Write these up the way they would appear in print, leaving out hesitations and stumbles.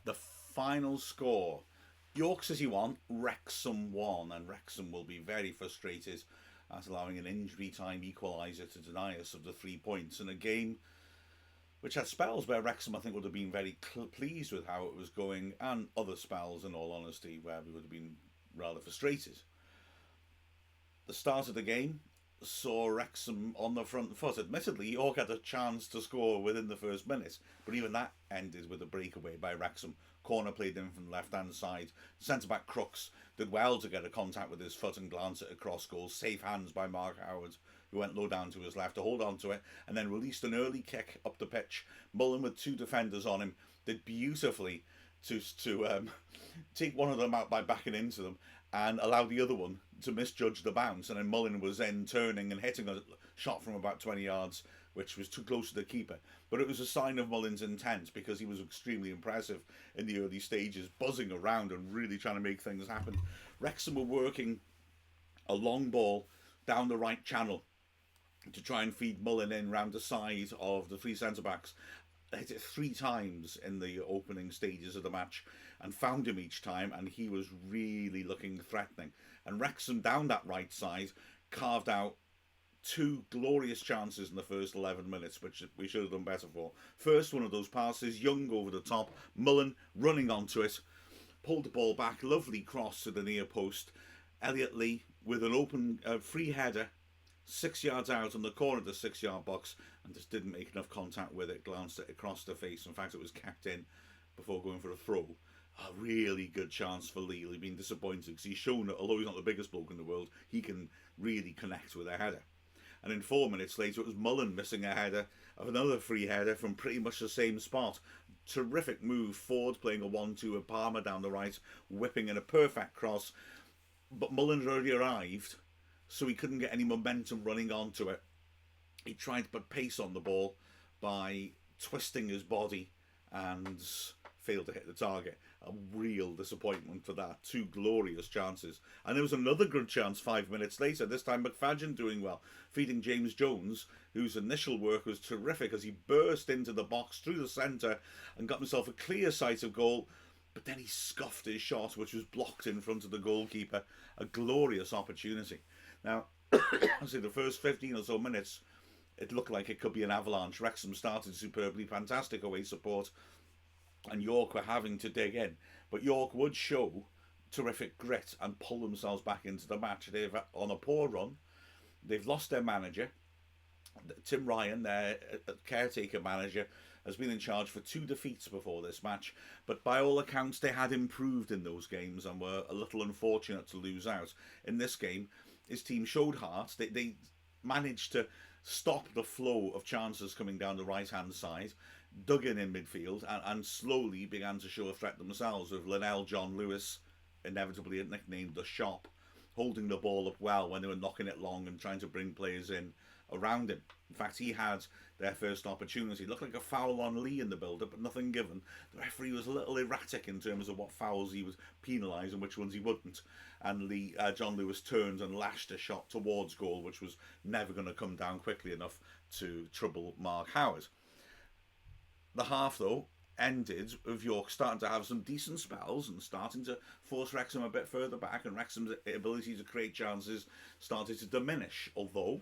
The final score: York City 1, Wrexham 1, and Wrexham will be very frustrated at allowing an injury time equaliser to deny us of the 3 points in a game which had spells where Wrexham, I think, would have been very pleased with how it was going, and other spells, in all honesty, where we would have been rather frustrated. The start of the game saw Wrexham on the front foot. Admittedly, York had a chance to score within the first minute, but even that ended with a breakaway by Wrexham. Corner played in from the left-hand side. Centre-back Crooks did well to get a contact with his foot and glance at a cross goal. Safe hands by Mark Howard, who went low down to his left to hold on to it, and then released an early kick up the pitch. Mullen, with two defenders on him, did beautifully to take one of them out by backing into them and allow the other one to misjudge the bounce, and then Mullen was then turning and hitting a shot from about 20 yards, which was too close to the keeper. But it was a sign of Mullen's intent, because he was extremely impressive in the early stages, buzzing around and really trying to make things happen. Wrexham were working a long ball down the right channel to try and feed Mullen in round the side of the three centre-backs. They hit it 3 times in the opening stages of the match and found him each time, and he was really looking threatening. And Wrexham down that right side carved out 2 glorious chances in the first 11 minutes, which we should have done better for. First one of those passes, Young over the top, Mullen running onto it, pulled the ball back, lovely cross to the near post. Elliot Lee with an open free header 6 yards out on the corner of the 6-yard box, and just didn't make enough contact with it, glanced it across the face. In fact, it was kept in before going for a throw. A really good chance for Lee. He's been disappointed because he's shown that although he's not the biggest bloke in the world, he can really connect with a header. And then 4 minutes later, it was Mullen missing a header of another free header from pretty much the same spot. Terrific move forward, playing a 1-2 with Palmer down the right, whipping in a perfect cross. But Mullen had already arrived, so he couldn't get any momentum running onto it. He tried to put pace on the ball by twisting his body and failed to hit the target. A real disappointment for that. 2 glorious chances. And there was another good chance 5 minutes later, this time McFadden doing well, feeding James Jones, whose initial work was terrific as he burst into the box through the centre and got himself a clear sight of goal. But then he scuffed his shot, which was blocked in front of the goalkeeper. A glorious opportunity. Now, I say the first 15 or so minutes, it looked like it could be an avalanche. Wrexham started superbly, fantastic away support, and York were having to dig in. But York would show terrific grit and pull themselves back into the match. They've on a poor run. They've lost their manager. Tim Ryan, their caretaker manager, has been in charge for 2 defeats before this match, but by all accounts they had improved in those games and were a little unfortunate to lose out. In this game, his team showed heart. They managed to stop the flow of chances coming down the right-hand side, dug in midfield, and slowly began to show a threat themselves, with Linnell John Lewis, inevitably nicknamed the Shop, holding the ball up well when they were knocking it long and trying to bring players in around him. In fact, he had their first opportunity. It looked like a foul on Lee in the build-up, but nothing given. The referee was a little erratic in terms of what fouls he would penalise and which ones he wouldn't. And John Lewis turned and lashed a shot towards goal, which was never going to come down quickly enough to trouble Mark Howard. The half, though, ended with York starting to have some decent spells and starting to force Wrexham a bit further back, and Wrexham's ability to create chances started to diminish, although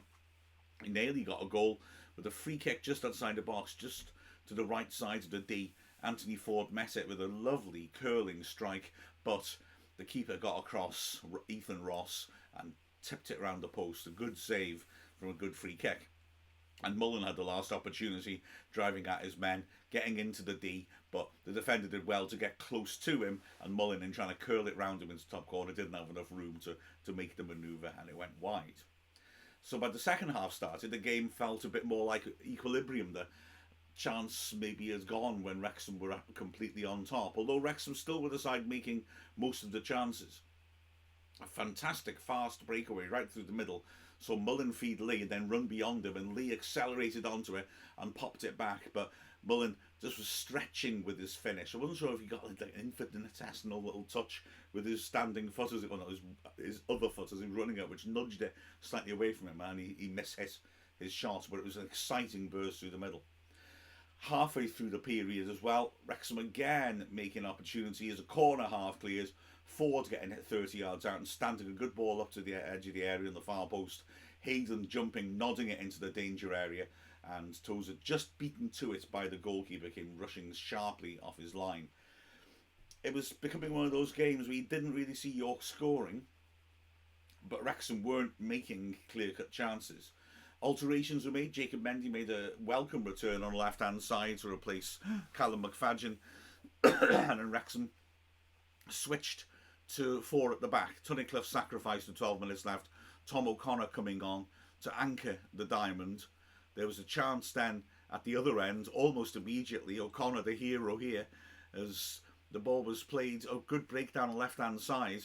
he nearly got a goal with a free kick just outside the box, just to the right side of the D. Anthony Ford met it with a lovely curling strike, but the keeper got across, Ethan Ross, and tipped it round the post. A good save from a good free kick. And Mullen had the last opportunity, driving at his men, getting into the D, but the defender did well to get close to him, and Mullen, in trying to curl it round him into the top corner, didn't have enough room to make the manoeuvre, and it went wide. So by the second half started, the game felt a bit more like equilibrium. The chance maybe has gone when Wrexham were completely on top, although Wrexham still were the side making most of the chances. A fantastic fast breakaway right through the middle, so Mullen feed Lee and then run beyond him, and Lee accelerated onto it and popped it back, but Mullen just was stretching with his finish. I wasn't sure if he got like an infinitesimal little touch with his standing foot, his other foot as he was running it, which nudged it slightly away from him, and he mishit his shot, but it was an exciting burst through the middle. Halfway through the period as well, Wrexham again making opportunity as a corner half clears. Ford getting hit 30 yards out and standing a good ball up to the edge of the area in the far post. Hayden jumping, nodding it into the danger area, and Tozer just beaten to it by the goalkeeper, came rushing sharply off his line. It was becoming one of those games where you didn't really see York scoring, but Wrexham weren't making clear-cut chances. Alterations were made. Jacob Mendy made a welcome return on the left-hand side to replace Callum McFadden, and then Wrexham switched to 4 at the back. Tunnicliffe sacrificed with 12 minutes left. Tom O'Connor coming on to anchor the diamond. There was a chance then at the other end, almost immediately. O'Connor, the hero here, as the ball was played. A good breakdown on the left-hand side.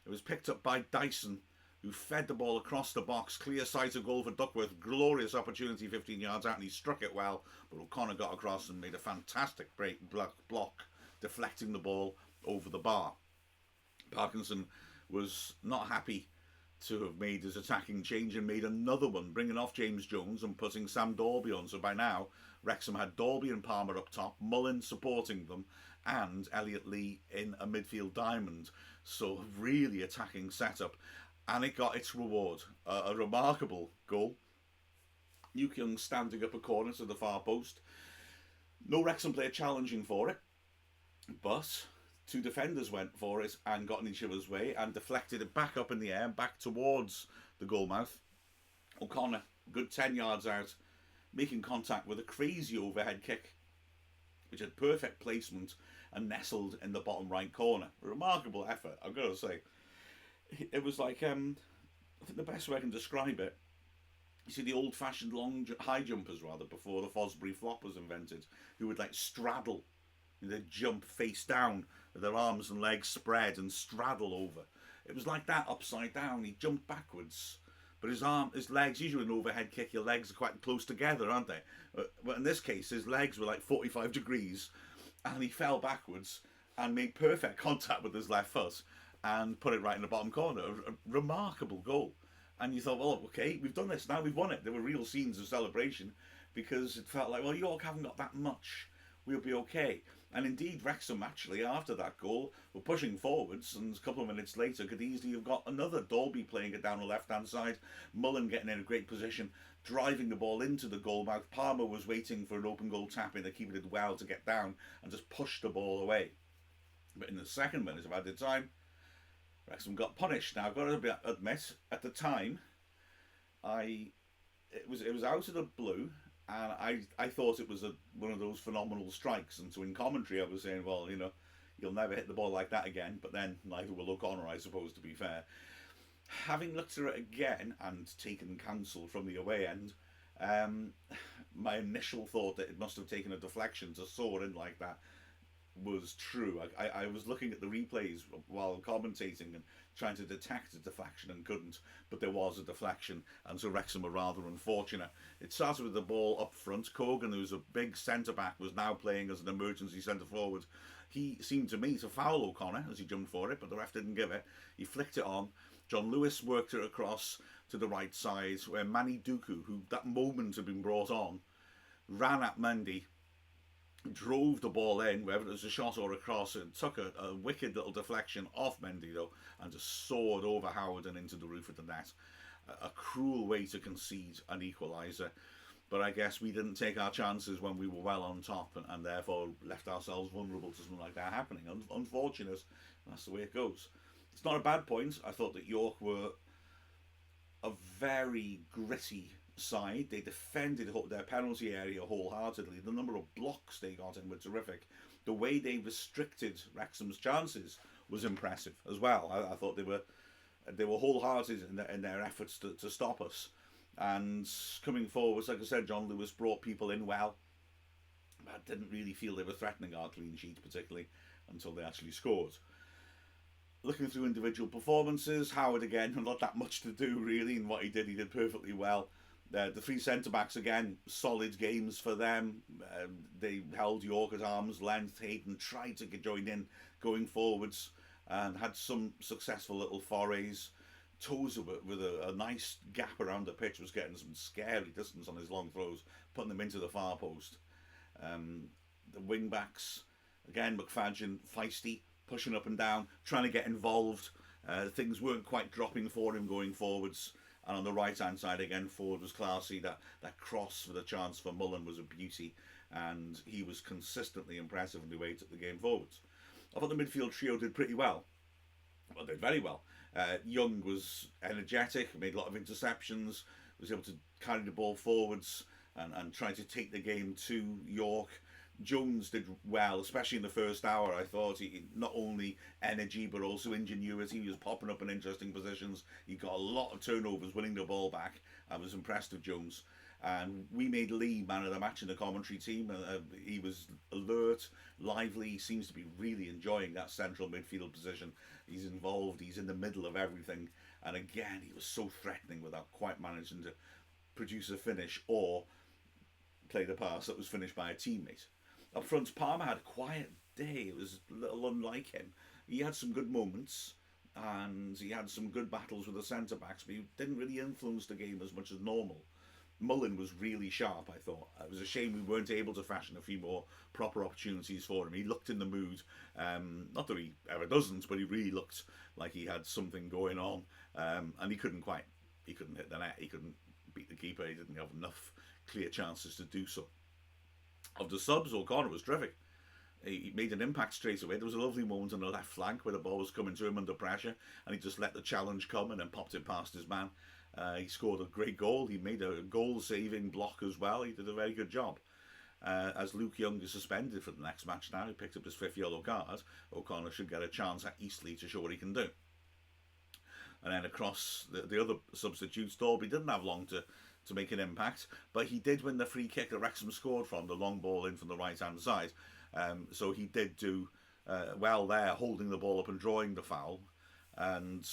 It was picked up by Dyson, who fed the ball across the box. Clear sight of goal for Duckworth. Glorious opportunity 15 yards out, and he struck it well. But O'Connor got across and made a fantastic block, deflecting the ball over the bar. Parkinson was not happy to have made his attacking change and made another one, bringing off James Jones and putting Sam Dalby on. So by now, Wrexham had Dalby and Palmer up top, Mullen supporting them, and Elliot Lee in a midfield diamond. So really attacking setup. And it got its reward. A remarkable goal. Luke Young standing up a corner to the far post. No Wrexham player challenging for it, but 2 defenders went for it and got in each other's way and deflected it back up in the air and back towards the goalmouth. O'Connor, good 10 yards out, making contact with a crazy overhead kick, which had perfect placement and nestled in the bottom right corner. A remarkable effort, I've got to say. It was like, I think the best way I can describe it, you see the old-fashioned high jumpers, rather, before the Fosbury flop was invented, who would like straddle, they'd jump face down with their arms and legs spread and straddle over. It was like that, upside down. He jumped backwards, but his legs, usually an overhead kick, your legs are quite close together, aren't they? But in this case, his legs were like 45 degrees, and he fell backwards and made perfect contact with his left foot and put it right in the bottom corner. A remarkable goal. And you thought, well, okay, we've done this now, we've won it. There were real scenes of celebration because it felt like, well, York haven't got that much, we'll be okay. And indeed, Wrexham actually, after that goal, were pushing forwards, and a couple of minutes later could easily have got another. Dalby playing it down the left-hand side, Mullen getting in a great position, driving the ball into the goal mouth. Palmer was waiting for an open goal tap-in, the keeper did well to get down and just push the ball away. But in the second minute of added time, Wrexham got punished. Now, I've got to admit, at the time, it was out of the blue, and I thought it was one of those phenomenal strikes. And so in commentary, I was saying, well, you'll never hit the ball like that again. But then neither will O'Connor, I suppose, to be fair. Having looked at it again and taken counsel from the away end, my initial thought that it must have taken a deflection to soar in like that was true. I was looking at the replays while commentating and trying to detect a deflection and couldn't, but there was a deflection, and so Wrexham were rather unfortunate. It started with the ball up front. Cogan, who's a big centre-back, was now playing as an emergency centre-forward. He seemed to me to foul O'Connor as he jumped for it, but the ref didn't give it. He flicked it on. John Lewis worked it across to the right side, where Manny Duku, who that moment had been brought on, ran at Mendy, drove the ball in, whether it was a shot or a cross, and took a wicked little deflection off Mendy, though, and just soared over Howard and into the roof of the net. A cruel way to concede an equaliser. But I guess we didn't take our chances when we were well on top, and therefore left ourselves vulnerable to something like that happening. Unfortunate, that's the way it goes. It's not a bad point. I thought that York were a very gritty side. They defended their penalty area wholeheartedly. The number of blocks they got in were terrific. The way they restricted Wrexham's chances was impressive as well. I thought they were wholehearted in their efforts to stop us. And coming forwards, like I said, John Lewis brought people in well. I didn't really feel they were threatening our clean sheet particularly until they actually scored. Looking through individual performances, Howard again, not that much to do really in what he did perfectly well. The 3 centre-backs, again, solid games for them. They held York at arm's length. Hayden tried to join in going forwards and had some successful little forays. Tozer, with a nice gap around the pitch, was getting some scary distance on his long throws, putting them into the far post. The wing backs, again, McFadden, feisty, pushing up and down, trying to get involved. Things weren't quite dropping for him going forwards. And on the right hand side again, Ford was classy. That cross for the chance for Mullen was a beauty, and he was consistently impressive in the way he took the game forwards. I thought the midfield trio did pretty well. Well, they did very well. Young was energetic, made a lot of interceptions, was able to carry the ball forwards and try to take the game to York. Jones did well, especially in the first hour. I thought he not only energy but also ingenuity. He was popping up in interesting positions. He got a lot of turnovers, winning the ball back. I was impressed with Jones. And we made Lee man of the match in the commentary team. He was alert, lively. He seems to be really enjoying that central midfield position. He's involved. He's in the middle of everything. And again, he was so threatening without quite managing to produce a finish or play the pass that was finished by a teammate. Up front, Palmer had a quiet day. It was a little unlike him. He had some good moments and he had some good battles with the centre backs, but he didn't really influence the game as much as normal. Mullen was really sharp, I thought. It was a shame we weren't able to fashion a few more proper opportunities for him. He looked in the mood. Not that he ever doesn't, but he really looked like he had something going on. And he couldn't hit the net. He couldn't beat the keeper. He didn't have enough clear chances to do so. Of the subs, O'Connor was terrific. He made an impact straight away. There was a lovely moment on the left flank where the ball was coming to him under pressure, and he just let the challenge come and then popped it past his man. He scored a great goal. He made a goal-saving block as well. He did a very good job. As Luke Young is suspended for the next match now, he picked up his 5th yellow card. O'Connor should get a chance at Eastleigh to show what he can do. And then across the other substitutes, Dalby didn't have long to make an impact, but he did win the free kick that Wrexham scored from, the long ball in from the right-hand side. So he did do well there, holding the ball up and drawing the foul. And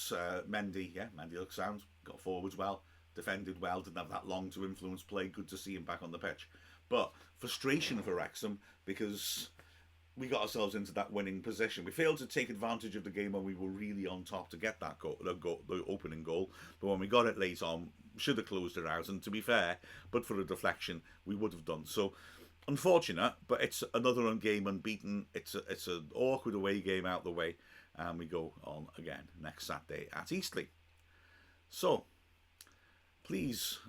Mendy looked sound, got forwards well, defended well, didn't have that long to influence play. Good to see him back on the pitch. But frustration for Wrexham because we got ourselves into that winning position. We failed to take advantage of the game when we were really on top to get that goal, the opening goal. But when we got it late on, should have closed it out. And to be fair, but for a deflection, we would have done. So unfortunate, but it's another game unbeaten. It's an awkward away game out the way. And we go on again next Saturday at Eastleigh. So, please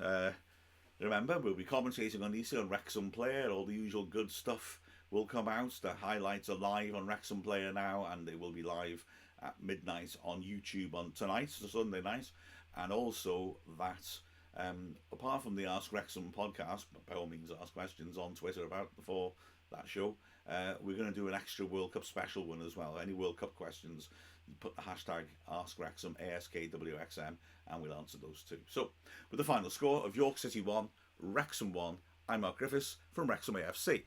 remember, we'll be commentating on Eastleigh on Wrexham Player. All the usual good stuff will come out. The highlights are live on Wrexham Player now, and they will be live at midnight on YouTube on tonight, so Sunday night. And also that, apart from the Ask Wrexham podcast, by all means ask questions on Twitter before that show, we're going to do an extra World Cup special one as well. Any World Cup questions, you put the hashtag Ask Wrexham, ASKWXM, and we'll answer those too. So, with the final score of York City 1, Wrexham 1, I'm Mark Griffiths from Wrexham AFC.